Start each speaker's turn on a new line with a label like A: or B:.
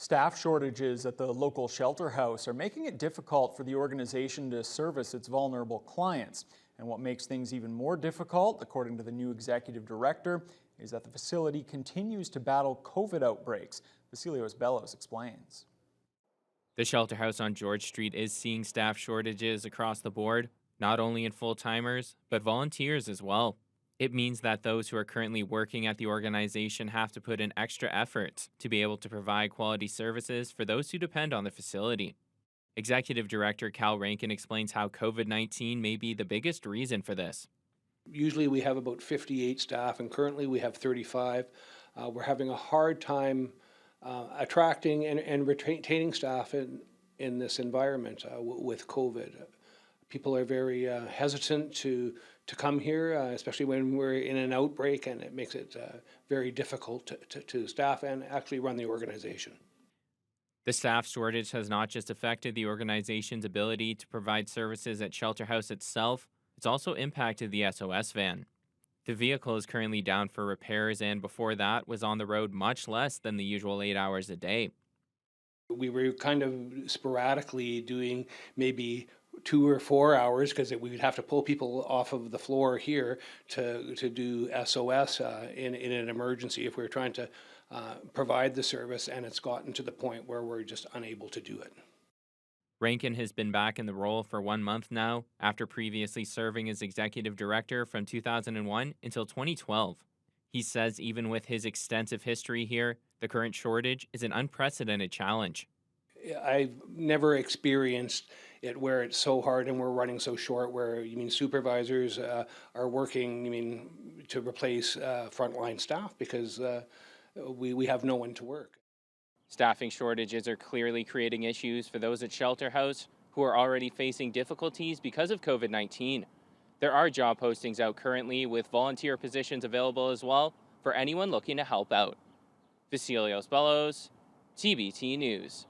A: Staff shortages at the local shelter house are making it difficult for the organization to service its vulnerable clients. And what makes things even more difficult, according to the new executive director, is that the facility continues to battle COVID outbreaks. Vasilios Bellos explains.
B: The shelter house on George Street is seeing staff shortages across the board, not only in full-timers, but volunteers as well. It means that those who are currently working at the organization have to put in extra effort to be able to provide quality services for those who depend on the facility. Executive Director Cal Rankin explains how COVID-19 may be the biggest reason for this.
C: Usually we have about 58 staff, and currently we have 35. We're having a hard time attracting and retaining staff in this environment with COVID. People are very hesitant to come here, especially when we're in an outbreak, and it makes it very difficult to staff and actually run the organization.
B: The staff shortage has not just affected the organization's ability to provide services at Shelter House itself, it's also impacted the SOS van. The vehicle is currently down for repairs and before that was on the road much less than the usual 8 hours a day.
C: We were kind of sporadically doing maybe 2 or 4 hours because we would have to pull people off of the floor here to do SOS in an emergency if we were trying to provide the service, and it's gotten to the point where we're just unable to do it.
B: Rankin has been back in the role for 1 month now, after previously serving as executive director from 2001 until 2012. He says even with his extensive history here, the current shortage is an unprecedented challenge.
C: I've never experienced it where it's so hard and we're running so short, where supervisors are working to replace frontline staff because we have no one to work.
B: Staffing shortages are clearly creating issues for those at Shelter House who are already facing difficulties because of COVID-19. There are job postings out currently with volunteer positions available as well for anyone looking to help out. Vasilios Bellos, TBT News.